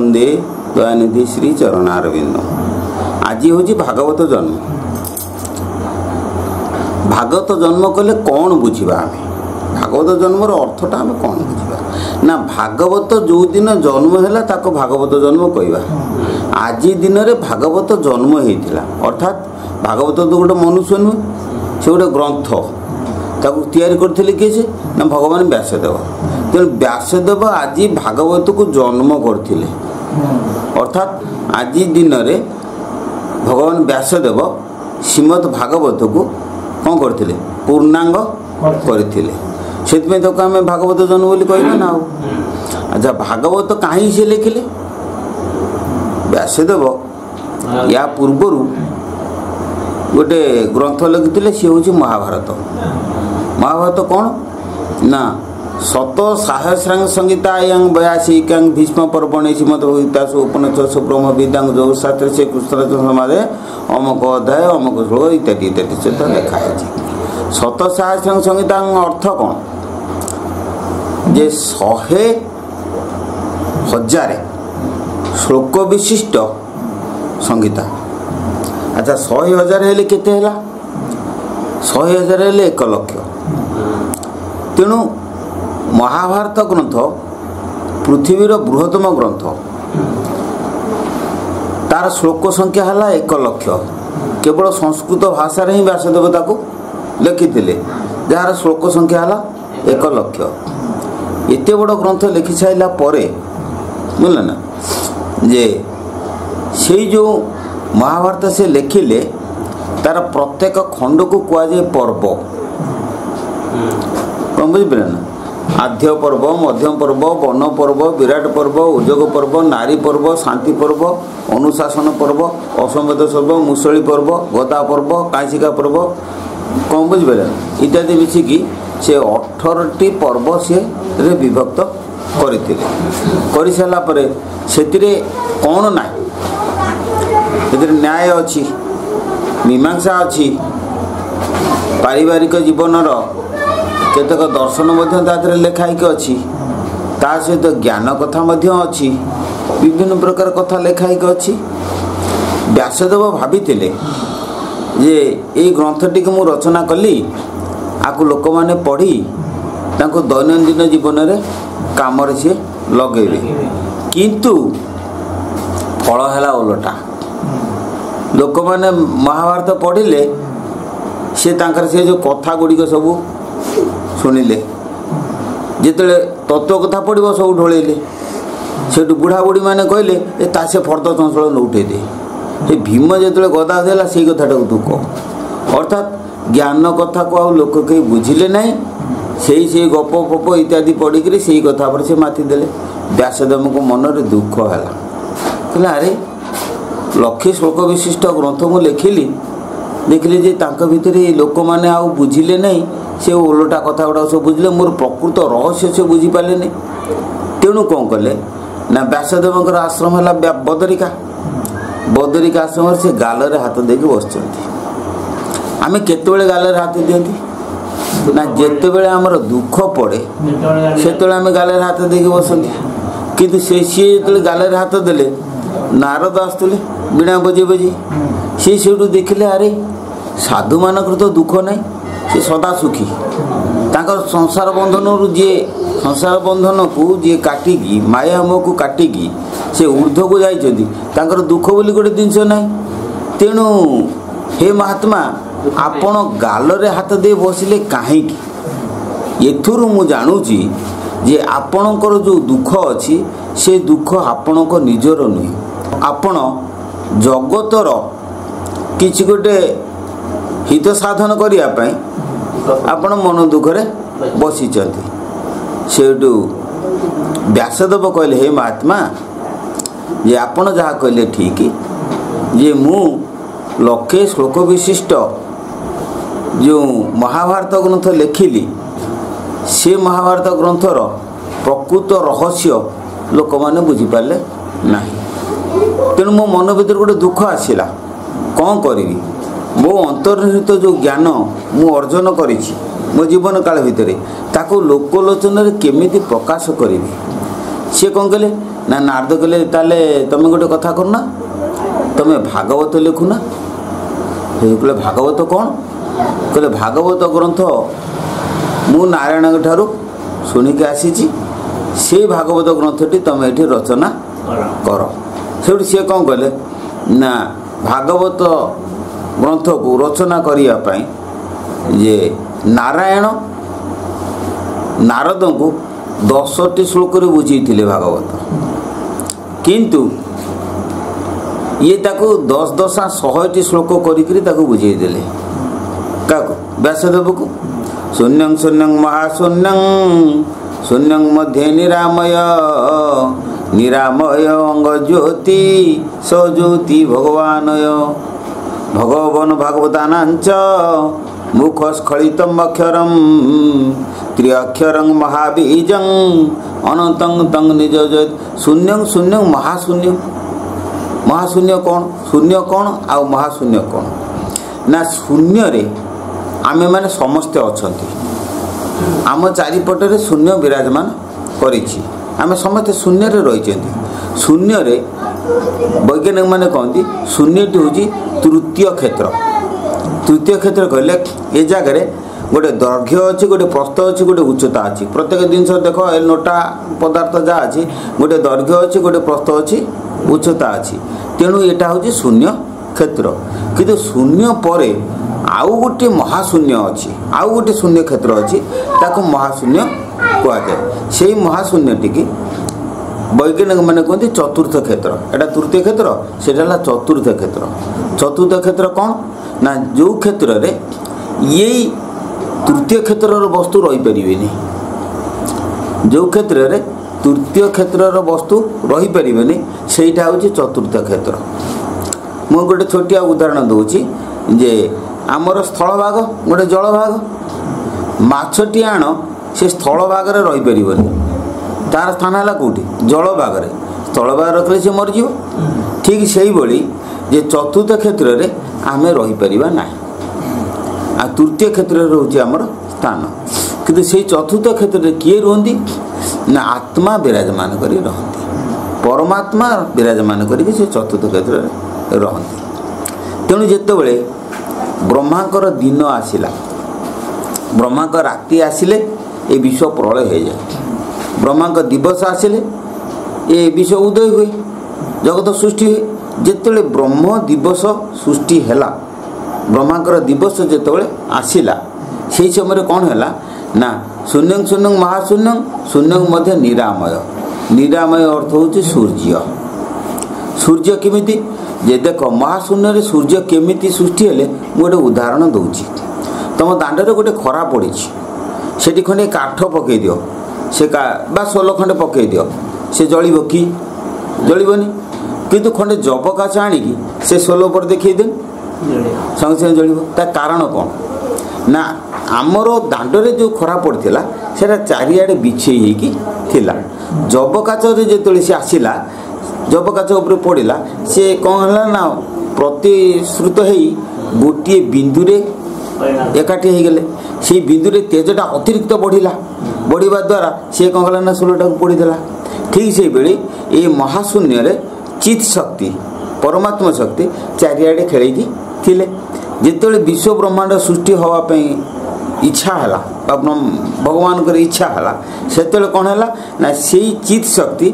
वंदे दयानिधि श्री चरणारविंद। आज हूँ भागवत जन्म। भागवत जन्म कले कौन बुझा आम भागवत जन्मर अर्थटा आम कौन बुझा ना भागवत जो दिन जन्म है ताको भागवत जन्म कहवा। आज दिन में भागवत जन्म होता अर्थात भागवत तो गोटे मनुष्य नुहे से गोटे ग्रंथ ताकू तैयारी करते किए से ना भगवान व्यासदेव। तेणु व्यासदेव आज भागवत को जन्म करते अर्थात आज दिन में भगवान व्यासदेव श्रीमद भागवत को कौन करते पूर्णांग करते से आम भागवत जन्म बोली कहना ना। अच्छा भागवत कहीं से लिखिले व्यासदेव या पूर्वर गोटे ग्रंथ लिखिते सी हूँ महाभारत। महाभारत कौन ना शत सहस्रांग संगीतायां बयासिकां भीष्म पर्वणे श्रीमद्भगवद्गीतासु उपनिषत्सु ब्रह्म विद्यां ज्योतिषशास्त्रे से कृष्ण समाधे अमुक अध्याय अमुक श्लोक इत्यादि इत्यादि से लिखा है। शत सहस्रांग संगीतां अर्थ कौन जे 100,000 श्लोक विशिष्ट संगीता। अच्छा 100,000 हेले केते हैला 100,000 हेले 1 लक्ष। तेणु महाभारत ग्रंथ पृथ्वीर बृहत्तम ग्रंथ तार श्लोक संख्या है 1 लक्ष। केवल संस्कृत भाषा ही व्यासदेव ताको लिखिले जार श्लोक संख्या है 1 लक्ष। एत बड़ ग्रंथ लिखि सारा बुझल ना जे से जो महाभारत से लिखिले तार प्रत्येक खंड को कहुए पर्व कौन बुझे ना। आद्य पर्व मध्यम पर्व वन पर्व विराट पर्व उद्योग पर्व नारी पर्व शांति पर्व अनुशासन पर्व अश्वमेध पर्व मुसली पर्व गदा पर्व काशिका पर्व कौन बुझे इत्यादि मिसिकी से 18टी पर्व से विभक्त कर सारा से कौन ना न्याय अच्छी मीमांसा अच्छी पारिवारिक जीवनर केतक दर्शन लेखाइक अच्छी ता सहित ज्ञान कथा अच्छी विभिन्न प्रकार कथा लेखाइक अच्छी। व्यासदेव भाभी जे ये ग्रंथटी को मुझे रचना कली आपको लोक मैंने पढ़ी तांको दैनंदिन जीवन में काम सी लगे किंतु फल है ओलटा। लोक मैंने महाभारत पढ़िले से जो कथा गुड़िक सब शुणिले जिते तत्व कथा पड़ो सब ढोले से बुढ़ा बुढ़ी मैंने कहले से फर्द चंचल न उठे दे भीम जो गदा देला से कथाटा दुख अर्थात ज्ञान कथा को आ लोक कहीं बुझिले ना से गप फप इत्यादि पढ़िक से कथा पर से माथिदेले। व्यासदेव को मन में दुख है अरे लक्षे श्लोक विशिष्ट ग्रंथ मु लिखिली देखिली जे तांका भितर लोक मैंने आ बुझिले नहीं से ओलटा कथा गुड़ा सब बुझे मोर प्रकृत रहस्य से बुझीपारे नहीं। तेणु कौन कले ना व्यासदेव आश्रम है बदरिका बदरिका आश्रम से गालरे हाथ देके बस आम केतबेले गालरे हाथ दियंती ना जितेबेले आमर दुख पड़े से आम गालरे हाथ देके बसती किंतु से सी जो गालरे हाथ देले नारद आसुले बीणा बजे बजे सी से देखिले अरे साधु मानक तो दुख नहीं से सदा सुखी तांकर संसार बंधन जी संसार बंधन को जी काटिकी माया मोह को काटिकी से ऊर्ध्व को जाइछन्ति तांकर दुख बोली गोटे जिनस ना। तेणु हे महात्मा आपण गालरे हाथ दे बसिले कहीं एथुरु मु जानुची जे आपणकर जो दुख अच्छी से दुख आपणक निजर नुहे आपण जगतर किछि गोटे हित साधन करने आपण मन दुखरे बसीचंती। सेठू व्यासदेव कहले हे महात्मा ये आपण जहाँ कहले ठीक ये मु लक्षे श्लोक विशिष्ट जो महाभारत ग्रंथ लिखिली से महाभारत ग्रंथर प्रकृत रहस्य लोक मैंने बुझीपारे ना। तेणु मो मन भर गोटे दुख आसला कौन करी मो अंतर्निहित जो ज्ञान मु अर्जन करी मो जीवन काल भितर ताको लोकलोचन केमिति प्रकाश करी सी कौन कहले ନା ନାରଦ କହିଲେ ତାହେଲେ ତମେ ଗୋଟେ କଥା କରୁନା, ତମେ ଭାଗବତ ଲେଖୁନା। କହିଲେ ଭାଗବତ କ'ଣ? କହିଲେ ଭାଗବତ ଗ୍ରନ୍ଥ ମୁଁ ନାରାୟଣଙ୍କ ଠାରୁ ଶୁଣିକି ଆସିଛି, ସେଇ ଭାଗବତ ଗ୍ରନ୍ଥଟି ତମେ ଏଠି ରଚନା କର। ସେଇଠୁ ସିଏ କ'ଣ କଲେ ନା ଭାଗବତ ଗ୍ରନ୍ଥକୁ ରଚନା କରିବା ପାଇଁ ଯେ ନାରାୟଣ ନାରଦଙ୍କୁ 10ଟି ଶ୍ଲୋକରେ ବୁଝେଇଥିଲେ ଭାଗବତ, କିନ୍ତୁ ଇଏ ତାକୁ 10 ଶ୍ଲୋକ କରିକିରି ତାକୁ ବୁଝେଇଦେଲେ। କାହାକୁ? ବ୍ୟାସଦେବକୁ। ଶୂନ୍ୟଂ ଶୂନ୍ୟଂ ମହାଶୂନ୍ୟଂ ଶୂନ୍ୟଂ ମଧ୍ୟ ନିରାମୟ ନିରାମୟ ଅଙ୍ଗ ଜ୍ୟୋତି ସଜ୍ୟୋତି ଭଗବାନୟ ଭଗବନ ଭାଗବତାନାଞ୍ଚ ମୁଖ ସ୍ଖଳିତಂ ଅକ୍ଷରಂ ତ୍ରିଅକ୍ଷରଂ ମହାବୀଜଂ ଅନନ୍ତଂ ତଂ ନିଜ ଜ୍ୟୋତି। ଶୂନ୍ୟଂ ଶୂନ୍ୟଂ ମହାଶୂନ୍ୟ। ମହାଶୂନ୍ୟ କ'ଣ? ଶୂନ୍ୟ କ'ଣ ଆଉ ମହାଶୂନ୍ୟ କ'ଣ? ନା ଶୂନ୍ୟରେ ଆମେମାନେ ସମସ୍ତେ ଅଛନ୍ତି, ଆମ ଚାରିପଟରେ ଶୂନ୍ୟ ବିରାଜମାନ କରିଛି, ଆମେ ସମସ୍ତେ ଶୂନ୍ୟରେ ରହିଛନ୍ତି। ଶୂନ୍ୟରେ ବୈଜ୍ଞାନିକମାନେ କହନ୍ତି ଶୂନ୍ୟଟି ହେଉଛି ତୃତୀୟ କ୍ଷେତ୍ର। ତୃତୀୟ କ୍ଷେତ୍ର କହିଲେ ଏ ଜାଗାରେ ଗୋଟେ ଦୈର୍ଘ୍ୟ ଅଛି, ଗୋଟେ ପ୍ରସ୍ଥ ଅଛି, ଗୋଟେ ଉଚ୍ଚତା ଅଛି। ପ୍ରତ୍ୟେକ ଜିନିଷ ଦେଖ, ଏ ନୋଟା ପଦାର୍ଥ ଯାହା ଅଛି ଗୋଟେ ଦୈର୍ଘ୍ୟ ଅଛି, ଗୋଟେ ପ୍ରସ୍ଥ ଅଛି, ଉଚ୍ଚତା ଅଛି। ତେଣୁ ଏଇଟା ହେଉଛି ଶୂନ୍ୟ କ୍ଷେତ୍ର। କିନ୍ତୁ ଶୂନ୍ୟ ପରେ ଆଉ ଗୋଟେ ମହାଶୂନ୍ୟ ଅଛି, ଆଉ ଗୋଟେ ଶୂନ୍ୟ କ୍ଷେତ୍ର ଅଛି, ତାକୁ ମହାଶୂନ୍ୟ କୁହାଯାଏ। ସେଇ ମହାଶୂନ୍ୟଟିକି ବୈଜ୍ଞାନିକମାନେ କୁହନ୍ତି ଚତୁର୍ଥ କ୍ଷେତ୍ର। ଏଇଟା ତୃତୀୟ କ୍ଷେତ୍ର, ସେଇଟା ହେଲା ଚତୁର୍ଥ କ୍ଷେତ୍ର। ଚତୁର୍ଥ କ୍ଷେତ୍ର କ'ଣ? ନା ଯେଉଁ କ୍ଷେତ୍ରରେ ଏଇ ତୃତୀୟ କ୍ଷେତ୍ରର ବସ୍ତୁ ରହିପାରିବେନି, ଯେଉଁ କ୍ଷେତ୍ରରେ ତୃତୀୟ କ୍ଷେତ୍ରର ବସ୍ତୁ ରହିପାରିବେନି, ସେଇଟା ହେଉଛି ଚତୁର୍ଥ କ୍ଷେତ୍ର। ମୁଁ ଗୋଟେ ଛୋଟିଆ ଉଦାହରଣ ଦେଉଛି ଯେ ଆମର ସ୍ଥଳଭାଗ ଗୋଟେ ଜଳଭାଗ, ମାଛଟି ଆଣ ସେ ସ୍ଥଳଭାଗରେ ରହିପାରିବନି, ତାର ସ୍ଥାନ ହେଲା କେଉଁଠି? ଜଳଭାଗରେ। ସ୍ଥଳଭାଗ ରଖିଲେ ସେ ମରିଯିବ। ଠିକ୍ ସେଇଭଳି ଯେ ଚତୁର୍ଥ କ୍ଷେତ୍ରରେ ଆମେ ରହିପାରିବା ନାହିଁ, ଆଉ ତୃତୀୟ କ୍ଷେତ୍ରରେ ରହୁଛି ଆମର ସ୍ଥାନ। କିନ୍ତୁ ସେଇ ଚତୁର୍ଥ କ୍ଷେତ୍ରରେ କିଏ ରୁହନ୍ତି? ନା ଆତ୍ମା ବିରାଜମାନ କରି ରହନ୍ତି, ପରମାତ୍ମା ବିରାଜମାନ କରିକି ସେ ଚତୁର୍ଥ କ୍ଷେତ୍ରରେ ରହନ୍ତି। ତେଣୁ ଯେତେବେଳେ ବ୍ରହ୍ମାଙ୍କର ଦିନ ଆସିଲା, ବ୍ରହ୍ମାଙ୍କ ରାତି ଆସିଲେ ଏ ବିଶ୍ୱ ପ୍ରଳୟ ହୋଇଯାଏ। ବ୍ରହ୍ମାଙ୍କ ଦିବସ ଆସିଲେ ଏ ବିଶ୍ୱ ଉଦୟ ହୁଏ, ଜଗତ ସୃଷ୍ଟି ହୁଏ। ଯେତେବେଳେ ବ୍ରହ୍ମ ଦିବସ ସୃଷ୍ଟି ହେଲା, ବ୍ରହ୍ମାଙ୍କର ଦିବସ ଯେତେବେଳେ ଆସିଲା, ସେହି ସମୟରେ କ'ଣ ହେଲା ନା ଶୂନ୍ୟଂ ଶୂନ୍ୟଂ ମହାଶୂନ୍ୟଂ ଶୂନ୍ୟଂ ମଧ୍ୟ ନିରାମୟ। ନିରାମୟ ଅର୍ଥ ହେଉଛି ସୂର୍ଯ୍ୟ। ସୂର୍ଯ୍ୟ କେମିତି? ଯେ ଦେଖ ମହାଶୂନ୍ୟରେ ସୂର୍ଯ୍ୟ କେମିତି ସୃଷ୍ଟି ହେଲେ ମୁଁ ଗୋଟେ ଉଦାହରଣ ଦେଉଛି। ତୁମ ଦାଣ୍ଡରେ ଗୋଟେ ଖରା ପଡ଼ିଛି, ସେଠି ଖଣ୍ଡେ କାଠ ପକାଇ ଦିଅ, ସେ ବା ସୋଲ ଖଣ୍ଡେ ପକାଇ ଦିଅ, ସେ ଜଳିବ କି? ଜଳିବନି। କିନ୍ତୁ ଖଣ୍ଡେ ଜବ କାଚ ଆଣିକି ସେ ସୋଲ ଉପରେ ଦେଖାଇ ଦେନ, ସଙ୍ଗେ ସଙ୍ଗେ ଜଳିବ। ତା କାରଣ କ'ଣ? ନା ଆମର ଦାଣ୍ଡରେ ଯେଉଁ ଖରା ପଡ଼ିଥିଲା ସେଇଟା ଚାରିଆଡ଼େ ବିଛେଇ ହେଇକି ଥିଲା। ଜବ କାଚରେ ଯେତେବେଳେ ସେ ଆସିଲା, ଜବ କାଚ ଉପରେ ପଡ଼ିଲା, ସେ କ'ଣ ହେଲା ନା ପ୍ରତିଶ୍ରୁତ ହେଇ ଗୋଟିଏ ବିନ୍ଦୁରେ ଏକାଠି ହେଇଗଲେ। ସେଇ ବିନ୍ଦୁରେ ତେଜଟା ଅତିରିକ୍ତ ବଢ଼ିଲା, ବଢ଼ିବା ଦ୍ୱାରା ସେ କ'ଣ କଲା ନା ସୋଲଟାକୁ ପୋଡ଼ିଦେଲା। ଠିକ୍ ସେଇଭଳି ଏ ମହାଶୂନ୍ୟରେ ଚିତ୍ ଶକ୍ତି, ପରମାତ୍ମା ଶକ୍ତି ଚାରିଆଡ଼େ ଖେଳେଇକି ଥିଲେ। ଯେତେବେଳେ ବିଶ୍ୱ ବ୍ରହ୍ମାଣ୍ଡ ସୃଷ୍ଟି ହେବା ପାଇଁ ଇଚ୍ଛା ହେଲା ବା ଭଗବାନଙ୍କର ଇଚ୍ଛା ହେଲା, ସେତେବେଳେ କ'ଣ ହେଲା ନା ସେଇ ଚିତ୍ ଶକ୍ତି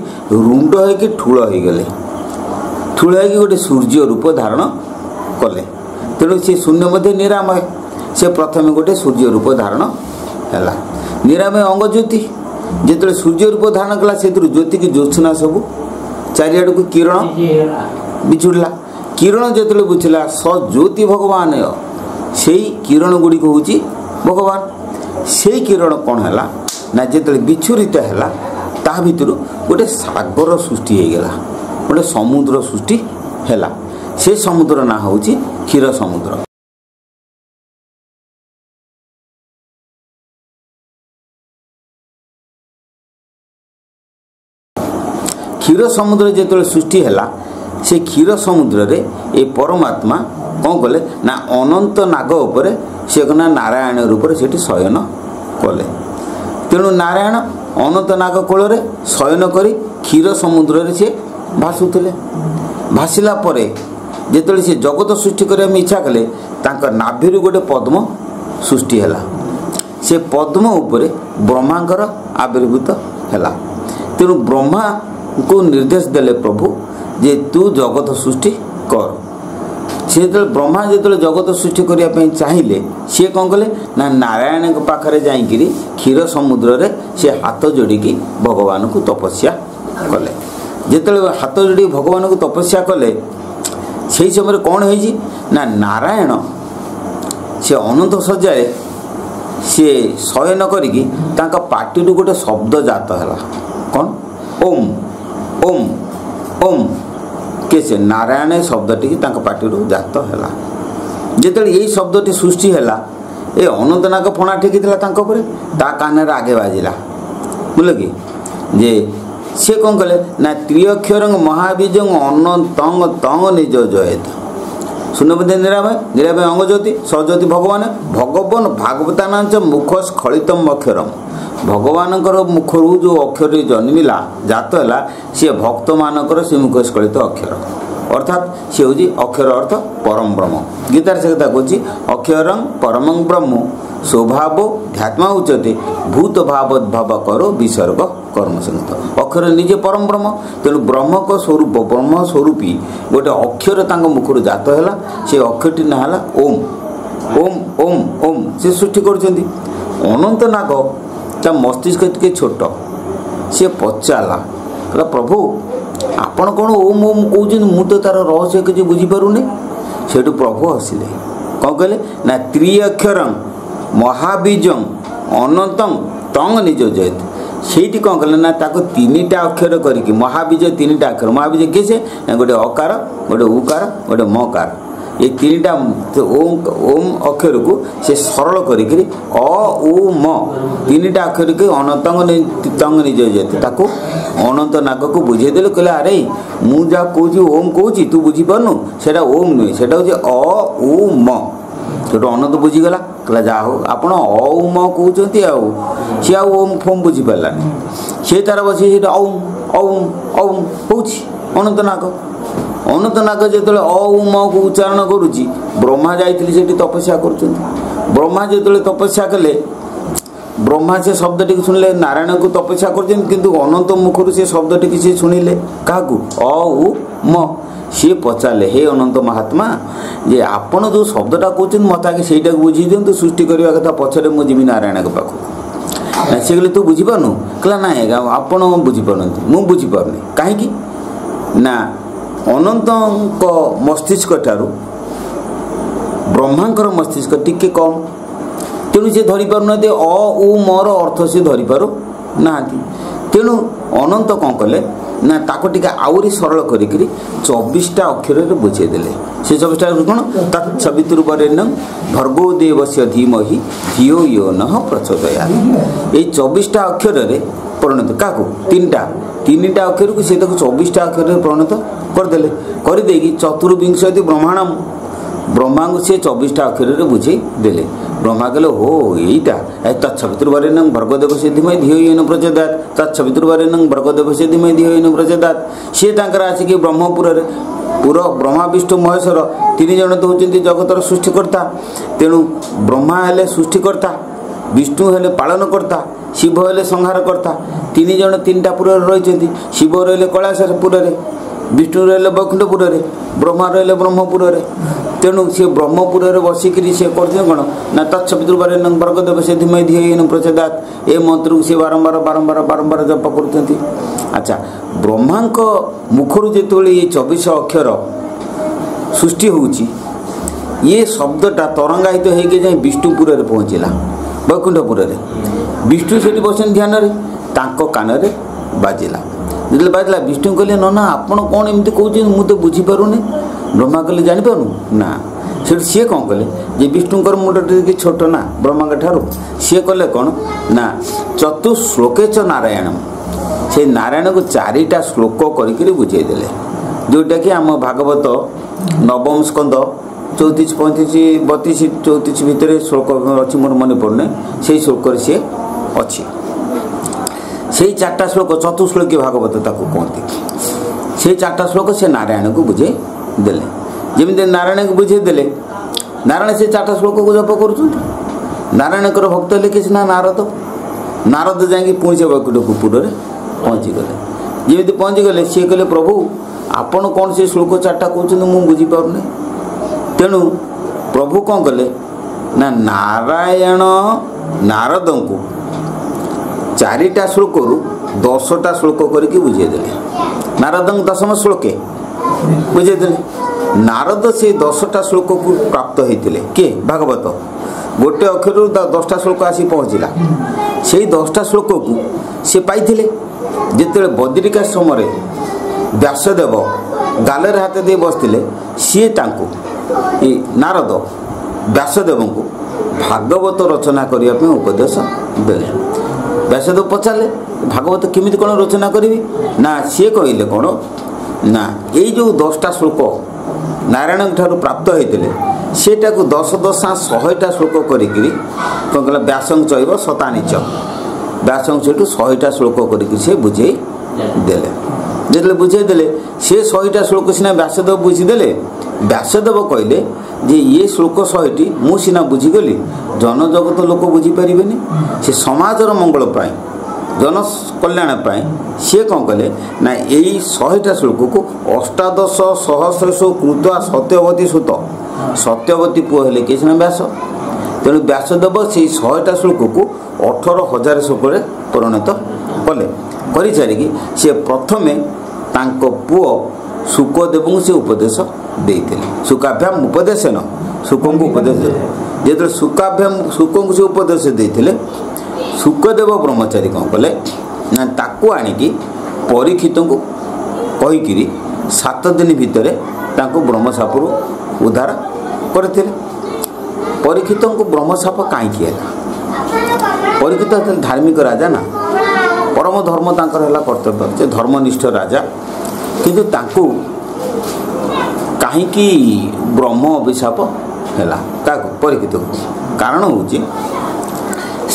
ରୁଣ୍ଡ ହୋଇକି ଠୁଳ ହୋଇଗଲେ, ଠୁଳ ହୋଇକି ଗୋଟେ ସୂର୍ଯ୍ୟ ରୂପ ଧାରଣ କଲେ। ତେଣୁ ସେ ଶୂନ୍ୟ ମଧ୍ୟ ନିରାମୟ, ସେ ପ୍ରଥମେ ଗୋଟେ ସୂର୍ଯ୍ୟ ରୂପ ଧାରଣ ହେଲା। ନିରାମୟ ଅଙ୍ଗ ଜ୍ୟୋତି ଯେତେବେଳେ ସୂର୍ଯ୍ୟ ରୂପ ଧାରଣ କଲା, ସେଥିରୁ ଜ୍ୟୋତିକି ଜ୍ୟୋତ୍ସ୍ନା ସବୁ ଚାରିଆଡ଼କୁ କିରଣ ବିଛୁଡ଼ିଲା। କିରଣ ଯେତେବେଳେ ବୁଝିଲା ସଜ୍ୟୋତି ଭଗବାନୟ, ସେଇ କିରଣ ଗୁଡ଼ିକ ହେଉଛି ଭଗବାନ। ସେଇ କିରଣ କ'ଣ ହେଲା ନା ଯେତେବେଳେ ବିଚ୍ଛୁରିତ ହେଲା, ତା ଭିତରୁ ଗୋଟେ ସାଗର ସୃଷ୍ଟି ହୋଇଗଲା, ଗୋଟେ ସମୁଦ୍ର ସୃଷ୍ଟି ହେଲା। ସେ ସମୁଦ୍ର ନାଁ ହେଉଛି କ୍ଷୀର ସମୁଦ୍ର। କ୍ଷୀର ସମୁଦ୍ର ଯେତେବେଳେ ସୃଷ୍ଟି ହେଲା, ସେ କ୍ଷୀର ସମୁଦ୍ରରେ ଏ ପରମାତ୍ମା କ'ଣ କଲେ ନା ଅନନ୍ତ ନାଗ ଉପରେ ସେ ନା ନାରାୟଣ ରୂପରେ ସେଠି ଶୟନ କଲେ। ତେଣୁ ନାରାୟଣ ଅନନ୍ତନାଗ କୂଳରେ ଶୟନ କରି କ୍ଷୀର ସମୁଦ୍ରରେ ସେ ଭାସୁଥିଲେ। ଭାସିଲା ପରେ ଯେତେବେଳେ ସେ ଜଗତ ସୃଷ୍ଟି କରିବା ପାଇଁ ଇଚ୍ଛା କଲେ, ତାଙ୍କ ନାଭିରୁ ଗୋଟେ ପଦ୍ମ ସୃଷ୍ଟି ହେଲା। ସେ ପଦ୍ମ ଉପରେ ବ୍ରହ୍ମାଙ୍କର ଆବିର୍ଭୂତ ହେଲା। ତେଣୁ ବ୍ରହ୍ମାଙ୍କୁ ନିର୍ଦ୍ଦେଶ ଦେଲେ ପ୍ରଭୁ ଯେ ତୁ ଜଗତ ସୃଷ୍ଟି କର। ସେ ଯେତେବେଳେ ବ୍ରହ୍ମା ଯେତେବେଳେ ଜଗତ ସୃଷ୍ଟି କରିବା ପାଇଁ ଚାହିଁଲେ, ସିଏ କ'ଣ କଲେ ନା ନାରାୟଣଙ୍କ ପାଖରେ ଯାଇକିରି କ୍ଷୀର ସମୁଦ୍ରରେ ସେ ହାତ ଯୋଡ଼ିକି ଭଗବାନଙ୍କୁ ତପସ୍ୟା କଲେ। ଯେତେବେଳେ ହାତ ଯୋଡ଼ିକି ଭଗବାନଙ୍କୁ ତପସ୍ୟା କଲେ, ସେହି ସମୟରେ କ'ଣ ହେଇଛି ନା ନାରାୟଣ ସେ ଅନନ୍ତ ଶଯ୍ୟାରେ ସିଏ ଶୟନ କରିକି ତାଙ୍କ ପାଟିରୁ ଗୋଟେ ଶବ୍ଦ ଜାତ ହେଲା। କ'ଣ? ଓମ୍ ଓମ୍ ଓମ୍। କେ ସେ ନାରାୟଣ ଶବ୍ଦଟିକି ତାଙ୍କ ପାଟିରୁ ଜାତ ହେଲା। ଯେତେବେଳେ ଏଇ ଶବ୍ଦଟି ସୃଷ୍ଟି ହେଲା, ଏ ଅନନ୍ତନାଗ ଫଣା ଟେକିଥିଲା ତାଙ୍କ ଉପରେ, ତା କାନରେ ଆଗେ ବାଜିଲା। ବୁଝିଲ କି? ଯେ ସେ କ'ଣ କଲେ ନା ତ୍ରିଅକ୍ଷରଙ୍ଗ ମହାବୀଜଂ ଅନନ୍ତଙ୍ଗ ତଙ୍ଗ ନିଜ ଜୟତ ଶୂନ୍ୟବନ୍ଧେ ନିରାମୟ ନିରାମୟ ଅଙ୍ଗଜ୍ୟୋତି ସହଜ୍ୟୋତି ଭଗବାନ ଭଗବାନ ଭାଗବତାନାଞ୍ଚ ମୁଖ ସ୍ଖଳିତମ ଅକ୍ଷରମ। ଭଗବାନଙ୍କର ମୁଖରୁ ଯେଉଁ ଅକ୍ଷର ଜନ୍ମିଲା ଜାତ ହେଲା, ସିଏ ଭକ୍ତମାନଙ୍କର ସେ ମୁଖ ସ୍ଖଳିତ ଅକ୍ଷର, ଅର୍ଥାତ୍ ସେ ହେଉଛି ଅକ୍ଷର ଅର୍ଥ ପରମ ବ୍ରହ୍ମ। ଗୀତାରେ ସେ କଥା କହୁଛି ଅକ୍ଷରଂ ପରମଂ ବ୍ରହ୍ମ ସ୍ୱଭାବ ଧ୍ୟାତ୍ମା ଉଚ୍ଚତେ ଭୂତ ଭାବୋଦ୍ଭବ କରୋ ବିସର୍ଗ କର୍ମ ସଂଗତ। ଅକ୍ଷର ନିଜେ ପରମ ବ୍ରହ୍ମ, ତେଣୁ ବ୍ରହ୍ମଙ୍କ ସ୍ୱରୂପ ବ୍ରହ୍ମ ସ୍ୱରୂପୀ ଗୋଟେ ଅକ୍ଷର ତାଙ୍କ ମୁଖରୁ ଜାତ ହେଲା। ସେ ଅକ୍ଷରଟି ନାଁ ହେଲା ଓମ୍। ଓମ୍ ଓମ୍ ଓମ୍ ସେ ସୃଷ୍ଟି କରୁଛନ୍ତି। ଅନନ୍ତ ନାଗ ତା ମସ୍ତିଷ୍କ ଟିକେ ଛୋଟ, ସେ ପଚାରିଲା, କହିଲା ପ୍ରଭୁ ଆପଣ କ'ଣ ଓମ୍ ଓମ୍ କହୁଛନ୍ତି, ମୁଁ ତ ତାର ରହସ୍ୟ କିଛି ବୁଝିପାରୁନି। ସେଇଠୁ ପ୍ରଭୁ ହସିଲେ। କ'ଣ କହିଲେ ନା ତ୍ରିଅକ୍ଷରଂ ମହାବୀଜଂ ଅନନ୍ତଂ ତଙ୍ଗ ନିଜ ଜୟତ। ସେଇଠି କ'ଣ କଲେ ନା ତାକୁ ତିନିଟା ଅକ୍ଷର କରିକି ମହାବୀଜ ତିନିଟା ଅକ୍ଷର। ମହାବୀଜ କିଏ ସେ? ଗୋଟେ ଅକାର, ଗୋଟେ ଉକାର, ଗୋଟେ ମକାର। ଏ ତିନିଟା ଓମ୍ ଅକ୍ଷରକୁ ସେ ସରଳ କରିକିରି ଅ ଉ ମ ତିନିଟା ଅକ୍ଷରକୁ ଅନନ୍ତଙ୍ଗ ତଙ୍ଗ ନିଜ ଜୟତ ତାକୁ ଅନନ୍ତ ନାଗକୁ ବୁଝେଇଦେଲେ। କହିଲେ ଆରେ ମୁଁ ଯାହା କହୁଛି ଓମ୍ କହୁଛି ତୁ ବୁଝିପାରୁନୁ, ସେଇଟା ଓମ୍ ନୁହେଁ, ସେଇଟା ହେଉଛି ଅ ଉ ମ। ସେଠୁ ଅନନ୍ତ ବୁଝିଗଲା। କହିଲା ଯାହା ହଉ ଆପଣ ଅ ଉ ମ କହୁଛନ୍ତି, ଆଉ ସିଏ ଆଉ ଓମ୍ ଫୋମ୍ ବୁଝିପାରିଲାନି। ସେ ତାର ବସି ସେଠି ଔମ୍ ଔମ୍ ଔମ୍ ହେଉଛି ଅନନ୍ତ ନାଗ। ଅନନ୍ତ ନାଗ ଯେତେବେଳେ ଅ ଉ ମକୁ ଉଚ୍ଚାରଣ କରୁଛି, ବ୍ରହ୍ମା ଯାଇଥିଲି ସେଠି ତପସ୍ୟା କରୁଛନ୍ତି। ବ୍ରହ୍ମା ଯେତେବେଳେ ତପସ୍ୟା କଲେ, ବ୍ରହ୍ମା ସେ ଶବ୍ଦଟିକୁ ଶୁଣିଲେ, ନାରାୟଣଙ୍କୁ ତପସ୍ୟା କରୁଛନ୍ତି, କିନ୍ତୁ ଅନନ୍ତ ମୁଖରୁ ସେ ଶବ୍ଦଟିକୁ ସେ ଶୁଣିଲେ। କାହାକୁ? ଅ ଉ ମ। ସିଏ ପଚାରିଲେ, ହେ ଅନନ୍ତ ମହାତ୍ମା, ଯେ ଆପଣ ଯେଉଁ ଶବ୍ଦଟା କହୁଛନ୍ତି ମୋତେ ଆଗେ ସେଇଟାକୁ ବୁଝେଇ ଦିଅନ୍ତୁ। ସୃଷ୍ଟି କରିବା କଥା ପଛରେ ମୁଁ ଯିବି ନାରାୟଣଙ୍କ ପାଖକୁ। ସେ କହିଲେ ତୁ ବୁଝିପାରୁନୁ? କହିଲା ନାଇଁ ଆଜ୍ଞା ଆପଣ ବୁଝିପାରୁନାହାନ୍ତି, ମୁଁ ବୁଝିପାରୁନି। କାହିଁକି ନା ଅନନ୍ତଙ୍କ ମସ୍ତିଷ୍କ ଠାରୁ ବ୍ରହ୍ମାଙ୍କର ମସ୍ତିଷ୍କ ଟିକେ କମ୍, ତେଣୁ ସେ ଧରିପାରୁନାହାନ୍ତି ଅ ଉ ମର ଅର୍ଥ ସେ ଧରିପାରୁନାହାନ୍ତି। ତେଣୁ ଅନନ୍ତ କ'ଣ କଲେ ନା ତାକୁ ଟିକେ ଆହୁରି ସରଳ କରିକିରି 24ଟା ଅକ୍ଷରରେ ବୁଝେଇଦେଲେ। ସେ 24ଟା କ'ଣ? ତତ୍ସବିତୁର୍ବରେଣ୍ୟଂ ଭର୍ଗୋ ଦେବସ୍ୟ ଧୀମହି ଧିୟୋ ୟୋ ନଃ ପ୍ରଚୋଦୟାତ୍। ଏଇ 24ଟା ଅକ୍ଷରରେ ପରିଣତ। କାହାକୁ? ତିନିଟା ଅକ୍ଷରକୁ ସେ ତାକୁ 24ଟା ଅକ୍ଷରରେ ପରିଣତ କରିଦେଲେ। କରିଦେଇକି ଚତୁର୍ବିଂଶତି ବ୍ରହ୍ମାଣ୍ଡ ବ୍ରହ୍ମାଙ୍କୁ ସେ 24ଟା ଅକ୍ଷରରେ ବୁଝେଇ ଦେଲେ। ବ୍ରହ୍ମା କହିଲେ ହୋ ଏଇଟା ତତ୍ସବିତୁର୍ବରେଣ୍ୟଂ ଭର୍ଗୋଦେବସ୍ୟ ଧୀମହି ଧିୟୋ ୟୋ ନଃ ପ୍ରଚୋଦୟାତ୍ ତତ୍ସବିତୁର୍ବରେଣ୍ୟଂ ଭର୍ଗୋଦେବସ୍ୟ ଧୀମହି ଧିୟୋ ୟୋ ନଃ ପ୍ରଚୋଦୟାତ୍। ସିଏ ତାଙ୍କର ଆସିକି ବ୍ରହ୍ମପୁରରେ ବ୍ରହ୍ମା ବିଷ୍ଣୁ ମହେଶ୍ୱର 3 ଜଣ ତ ହେଉଛନ୍ତି ଜଗତର ସୃଷ୍ଟିକର୍ତ୍ତା। ତେଣୁ ବ୍ରହ୍ମା ହେଲେ ସୃଷ୍ଟିକର୍ତ୍ତା, ବିଷ୍ଣୁ ହେଲେ ପାଳନକର୍ତ୍ତା, ଶିବ ହେଲେ ସଂହାରକର୍ତ୍ତା। 3 ଜଣ 3ଟା ପୁରରେ ରହିଛନ୍ତି। ଶିବ ରହିଲେ କୈଳାସପୁରରେ, ବିଷ୍ଣୁ ରହିଲେ ବୈକୁଣ୍ଠପୁରରେ, ବ୍ରହ୍ମା ରହିଲେ ବ୍ରହ୍ମପୁରରେ। ତେଣୁ ସେ ବ୍ରହ୍ମପୁରରେ ବସିକିରି ସେ କରୁଛନ୍ତି କ'ଣ ନା ତତ୍ସବିତୁର୍ବରେଣ୍ୟଂ ଭର୍ଗୋଦେବସ୍ୟ ଧୀମହି ଧିୟୋ ୟୋ ନଃ ପ୍ରଚୋଦୟାତ୍। ଏ ମନ୍ତ୍ରକୁ ସେ ବାରମ୍ବାର ଜପ କରୁଛନ୍ତି। ଆଚ୍ଛା, ବ୍ରହ୍ମାଙ୍କ ମୁଖରୁ ଯେତେବେଳେ ଏ 24 ଅକ୍ଷର ସୃଷ୍ଟି ହେଉଛି, ଇଏ ଶବ୍ଦଟା ତରଙ୍ଗାୟିତ ହେଇକି ଯାଇ ବିଷ୍ଣୁପୁରରେ ପହଞ୍ଚିଲା, ବୈକୁଣ୍ଠପୁରରେ। ବିଷ୍ଣୁ ସେଠି ବସନ୍ତି ଧ୍ୟାନରେ, ତାଙ୍କ କାନରେ ବାଜିଲା। ଯେତେବେଳେ ବାଜିଲା, ବିଷ୍ଣୁ କହିଲେ ନା ଆପଣ କ'ଣ ଏମିତି କହୁଛନ୍ତି, ମୁଁ ତ ବୁଝିପାରୁନି। ବ୍ରହ୍ମା କହିଲେ ଜାଣିପାରୁନୁ ନା। ସେଠୁ ସିଏ କ'ଣ କଲେ ଯେ ବିଷ୍ଣୁଙ୍କର ମୁଣ୍ଡ ଟିକେ ଛୋଟ ନା ବ୍ରହ୍ମାଙ୍କ ଠାରୁ, ସିଏ କଲେ କ'ଣ ନା ଚତୁଃଶ୍ଲୋକେଚ ନାରାୟଣମ୍। ସେ ନାରାୟଣକୁ 4ଟା ଶ୍ଲୋକ କରିକିରି ବୁଝେଇ ଦେଲେ, ଯେଉଁଟାକି ଆମ ଭାଗବତ 9ମ ସ୍କନ୍ଦ 34, 35, 32, 34 ଭିତରେ ଶ୍ଲୋକ ଅଛି, ମୋର ମନେ ପଡ଼ୁନି। ସେଇ ଶ୍ଲୋକରେ ସିଏ ଅଛି। ସେଇ ଚାରିଟା ଶ୍ଲୋକ ଚତୁଶ୍ଲୋକୀ ଭାଗବତ ତାକୁ କୁହନ୍ତି। ସେଇ ଚାରିଟା ଶ୍ଲୋକ ସେ ନାରାୟଣକୁ ବୁଝେଇ ଦେଲେ। ଯେମିତି ନାରାୟଣକୁ ବୁଝେଇ ଦେଲେ, ନାରାୟଣ ସେ ଚାରିଟା ଶ୍ଲୋକକୁ ଜପ କରୁଛନ୍ତି। ନାରାୟଣଙ୍କର ଭକ୍ତ ହେଲେ କିଛି ନା ନାରଦ ଯାଇକି ପୁଣି ସେ ବୈକୁଣ୍ଠପୁରରେ ପହଞ୍ଚିଗଲେ। ଯେମିତି ପହଞ୍ଚିଗଲେ ସିଏ କହିଲେ, ପ୍ରଭୁ ଆପଣ କ'ଣ ସେ ଶ୍ଲୋକ ଚାରିଟା କହୁଛନ୍ତି ମୁଁ ବୁଝିପାରୁନି। ତେଣୁ ପ୍ରଭୁ କ'ଣ କଲେ ନା ନାରାୟଣ ନାରଦଙ୍କୁ ଚାରିଟା ଶ୍ଲୋକରୁ 10ଟା ଶ୍ଲୋକ କରିକି ବୁଝେଇଦେଲେ। ନାରଦଙ୍କୁ 10ମ ଶ୍ଲୋକେ ବୁଝେଇଦେଲେ। ନାରଦ ସେ 10ଟା ଶ୍ଲୋକକୁ ପ୍ରାପ୍ତ ହେଇଥିଲେ। କିଏ? ଭାଗବତ। ଗୋଟେ ଅକ୍ଷରରୁ 10ଟା ଶ୍ଲୋକ ଆସି ପହଞ୍ଚିଲା। ସେଇ 10ଟା ଶ୍ଲୋକକୁ ସେ ପାଇଥିଲେ ଯେତେବେଳେ ବଦ୍ରିକା ସମୟରେ ବ୍ୟାସଦେବ ଗାଲରେ ହାତ ଦେଇ ବସିଥିଲେ। ସିଏ ତାଙ୍କୁ ନାରଦ ବ୍ୟାସଦେବଙ୍କୁ ଭାଗବତ ରଚନା କରିବା ପାଇଁ ଉପଦେଶ ଦେଲେ। ବ୍ୟାସଦେବ ପଚାରିଲେ ଭାଗବତ କେମିତି କ'ଣ ରଚନା କରିବି? ନା ସିଏ କହିଲେ କ'ଣ ନା ଏଇ ଯେଉଁ 10ଟା ଶ୍ଲୋକ ନାରାୟଣଙ୍କ ଠାରୁ ପ୍ରାପ୍ତ ହେଇଥିଲେ ସେଟାକୁ 10 ଶ୍ଲୋକ କରିକିରି କ'ଣ କହିଲା ବ୍ୟାସଙ୍କ ଚୈବ ଶତାନିଚ। ବ୍ୟାସଙ୍କ ସେଇଠୁ 100ଟା ଶ୍ଲୋକ କରିକି ସେ ବୁଝେଇ ଦେଲେ। ଯେତେବେଳେ ବୁଝେଇ ଦେଲେ ସେ 100ଟା ଶ୍ଲୋକ ସିନା ବ୍ୟାସଦେବ ବୁଝିଦେଲେ। ବ୍ୟାସଦେବ କହିଲେ ଯେ ଇଏ ଶ୍ଲୋକ 100ଟି ମୁଁ ସିନା ବୁଝିଗଲି, ଜନଜଗତ ଲୋକ ବୁଝିପାରିବେନି। ସେ ସମାଜର ମଙ୍ଗଳ ପାଇଁ, ଜନ କଲ୍ୟାଣ ପାଇଁ ସିଏ କ'ଣ କଲେ ନା ଏଇ 100ଟା ଶ୍ଲୋକକୁ 18 ସହସ୍ରଶୁ କୃତ ସତ୍ୟବତୀ ସୁତ, ସତ୍ୟବତୀ ପୁଅ ହେଲେ କିଏ ସିନା ବ୍ୟାସ। ତେଣୁ ବ୍ୟାସଦେବ ସେଇ 100ଟା ଶ୍ଲୋକକୁ 18,000 ଶ୍ଲୋକରେ ପରିଣତ କଲେ। କରିସାରିକି ସେ ପ୍ରଥମେ ତାଙ୍କ ପୁଅ ଶୁକଦେବଙ୍କୁ ସେ ଉପଦେଶ ଦେଇଥିଲେ। ଶୁକାଭ୍ୟାମ ଉପଦେଶନ, ଶୁକଙ୍କୁ ଉପଦେଶ ଦେଲେ। ଯେତେବେଳେ ଶୁକଙ୍କୁ ସେ ଉପଦେଶ ଦେଇଥିଲେ, ଶୁକଦେବ ବ୍ରହ୍ମଚାରୀ କ'ଣ କଲେ ନା ତାକୁ ଆଣିକି ପରୀକ୍ଷିତଙ୍କୁ କହିକିରି 7 ଦିନ ଭିତରେ ତାଙ୍କୁ ବ୍ରହ୍ମସାପରୁ ଉଦ୍ଧାର କରିଥିଲେ। ପରୀକ୍ଷିତଙ୍କୁ ବ୍ରହ୍ମସାପ କାହିଁକି ହେଲା? ପରୀକ୍ଷିତ ଧାର୍ମିକ ରାଜା ନା, ପରମ ଧର୍ମ ତାଙ୍କର ହେଲା କର୍ତ୍ତବ୍ୟ, ସେ ଧର୍ମନିଷ୍ଠ ରାଜା। କିନ୍ତୁ ତାଙ୍କୁ କାହିଁକି ବ୍ରହ୍ମ ଅଭିଶାପ ହେଲା? କାହାକୁ? ପରୀକ୍ଷିତକୁ। କାରଣ ହେଉଛି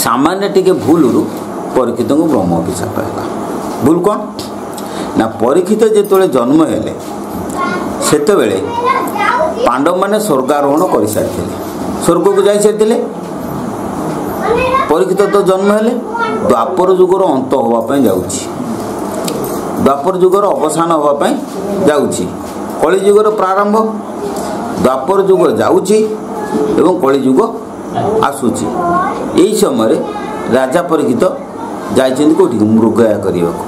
ସାମାନ୍ୟ ଟିକେ ଭୁଲରୁ ପରୀକ୍ଷିତଙ୍କୁ ବ୍ରହ୍ମ ଅଭିଶାପ ହେଲା। ଭୁଲ କ'ଣ ନା ପରୀକ୍ଷିତ ଯେତେବେଳେ ଜନ୍ମ ହେଲେ ସେତେବେଳେ ପାଣ୍ଡବମାନେ ସ୍ୱର୍ଗାରୋହଣ କରିସାରିଥିଲେ, ସ୍ୱର୍ଗକୁ ଯାଇସାରିଥିଲେ। ପରୀକ୍ଷିତ ତ ଜନ୍ମ ହେଲେ ଦ୍ୱାପର ଯୁଗର ଅନ୍ତ ହେବା ପାଇଁ ଯାଉଛି, ଦ୍ୱାପର ଯୁଗର ଅବସାନ ହେବା ପାଇଁ ଯାଉଛି, କଳିଯୁଗର ପ୍ରାରମ୍ଭ। ଦ୍ୱାପର ଯୁଗ ଯାଉଛି ଏବଂ କଳିଯୁଗ ଆସୁଛି। ଏହି ସମୟରେ ରାଜା ପରୀକ୍ଷିତ ଯାଇଛନ୍ତି କେଉଁଠିକି? ମୃଗୟା କରିବାକୁ।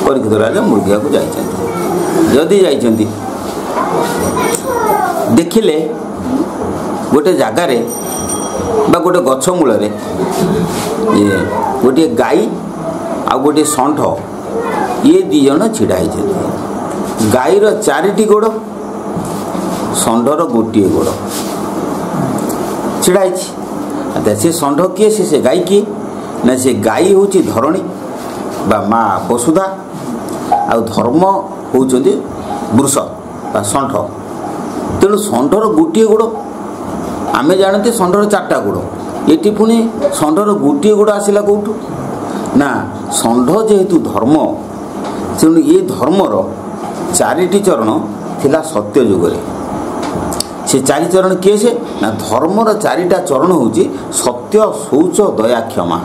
ପରୀକ୍ଷିତ ରାଜା ମୃଗୟାକୁ ଯାଇଛନ୍ତି। ଯଦି ଯାଇଛନ୍ତି ଦେଖିଲେ ଗୋଟେ ଜାଗାରେ ବା ଗୋଟେ ଗଛ ମୂଳରେ ଗୋଟିଏ ଗାଈ ଆଉ ଗୋଟିଏ ଷଣ୍ଢ, ଇଏ 2 ଜଣ ଛିଡ଼ା ହେଇଛନ୍ତି। ଗାଈର 4ଟି ଗୋଡ଼, ଷଣ୍ଢର ଗୋଟିଏ ଗୋଡ଼ ଛିଡ଼ା ହେଇଛି। ସେ ଷଣ୍ଢ କିଏ? ସେ ଗାଈ କିଏ? ନା ସେ ଗାଈ ହେଉଛି ଧରଣୀ ବା ମା ବସୁଧା, ଆଉ ଧର୍ମ ହେଉଛନ୍ତି ବୃଷ ବା ଷଣ୍ଢ। ତେଣୁ ଷଣ୍ଢର ଗୋଟିଏ ଗୋଡ଼, ଆମେ ଜାଣନ୍ତି ଷଣ୍ଢର 4ଟା ଗୋଡ଼, ଏଠି ପୁଣି ଷଣ୍ଢର ଗୋଟିଏ ଗୋଡ଼ ଆସିଲା କେଉଁଠୁ? ନା ଷଣ୍ଢ ଯେହେତୁ ଧର୍ମ, ତେଣୁ ଏ ଧର୍ମର 4ଟି ଚରଣ ଥିଲା ସତ୍ୟ ଯୁଗରେ। ସେ 4 ଚରଣ କିଏ? ସେ ନା ଧର୍ମର 4ଟା ଚରଣ ହେଉଛି ସତ୍ୟ, ଶୌଚ, ଦୟା, କ୍ଷମା।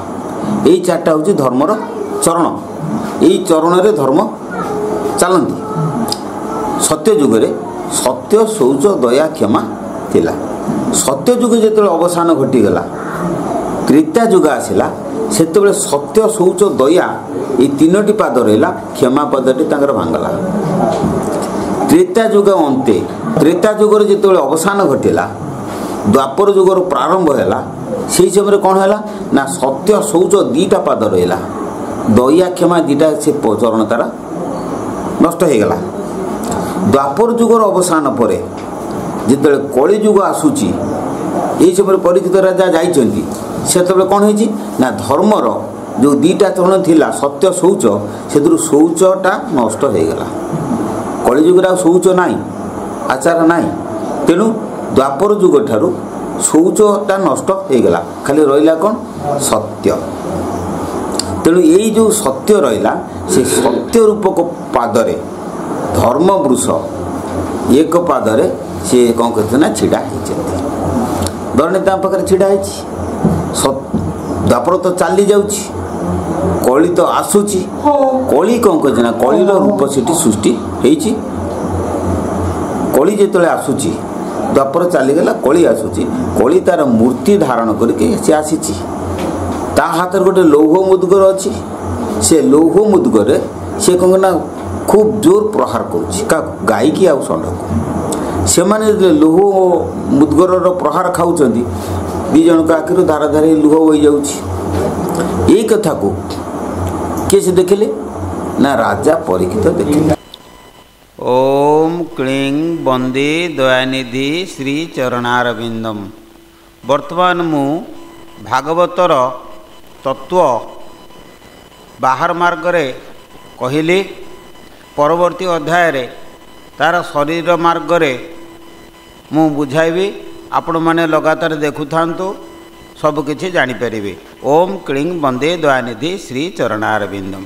ଏଇ 4ଟା ହେଉଛି ଧର୍ମର ଚରଣ। ଏଇ ଚରଣରେ ଧର୍ମ ଚାଲନ୍ତି। ସତ୍ୟ ଯୁଗରେ ସତ୍ୟ, ଶୌଚ, ଦୟା, କ୍ଷମା ଥିଲା। ସତ୍ୟ ଯୁଗ ଯେତେବେଳେ ଅବସାନ ଘଟିଗଲା, ତ୍ରେତା ଯୁଗ ଆସିଲା, ସେତେବେଳେ ସତ୍ୟ, ଶୌଚ, ଦୟା এই 3ଟି ପାଦ ରହିଲା, କ୍ଷମା ପଦଟି ତାଙ୍କର ଭାଙ୍ଗଲା। ତ୍ରେତା ଯୁଗ ଅନ୍ତେ, ତ୍ରେତା ଯୁଗରେ ଯେତେବେଳେ ଅବସାନ ଘଟିଲା, ଦ୍ୱାପର ଯୁଗର ପ୍ରାରମ୍ଭ ହେଲା, ସେହି ସମୟରେ କ'ଣ ହେଲା ନା ସତ୍ୟ, ଶୌଚ 2ଟା ପାଦ ରହିଲା, ଦୟା, କ୍ଷମା 2ଟା ସେ ଚରଣ ତାର ନଷ୍ଟ ହୋଇଗଲା। ଦ୍ୱାପର ଯୁଗର ଅବସାନ ପରେ ଯେତେବେଳେ କଳିଯୁଗ ଆସୁଛି, ଏହି ସମୟରେ ପରୀକ୍ଷିତ ରାଜା ଯାଇଛନ୍ତି। ସେତେବେଳେ କ'ଣ ହେଇଛି ନା ଧର୍ମର ଯେଉଁ 2ଟା ଚରଣ ଥିଲା ସତ୍ୟ, ଶୌଚ, ସେଥିରୁ ଶୌଚଟା ନଷ୍ଟ ହୋଇଗଲା। କଳିଯୁଗରେ ଆଉ ଶୌଚ ନାହିଁ, ଆଚାର ନାହିଁ। ତେଣୁ ଦ୍ୱାପର ଯୁଗ ଠାରୁ ଶୌଚଟା ନଷ୍ଟ ହୋଇଗଲା, ଖାଲି ରହିଲା କ'ଣ? ସତ୍ୟ। तेणु यही जो सत्य रहा से सत्य रूपक पादरे धर्मवृष एक पादरे सी कौन करते ना छिड़ा धरणीता पाखे छिड़ा द्वापर तो चली जाऊँगी कली तो आसूची कली कौन कर कली रूप से सृष्टि कली जो आसूची द्वापर चलीगला कली आसूची कली तार मूर्ति धारण करके सी आसी ता हाथ गोटे लौह मुद्गर अच्छी से लौह मुद्गर से कौन ना खूब जोर प्रहार कर गाई की आउ षंड को से लौह मुद्गर प्रहार खाऊँ दी जन का आखिर धारा धारे लुह बही जाऊँगी यही कथा को किए से देखिले ना राजा परीक्षित देखिले। ओम क्लीं वंदे दयानिधि श्री चरणारविंदम। वर्तमान मु भागवतर तत्व बाहर मार्गरे कहली परवर्ती अध्याय रे तार शरीर मार्गरे मु बुझाइबी आपण माने लगातार देखुथांतु सब किछि जानि परिबे। ओम क्लीं वंदे दयानिधि श्री चरणारविंदम।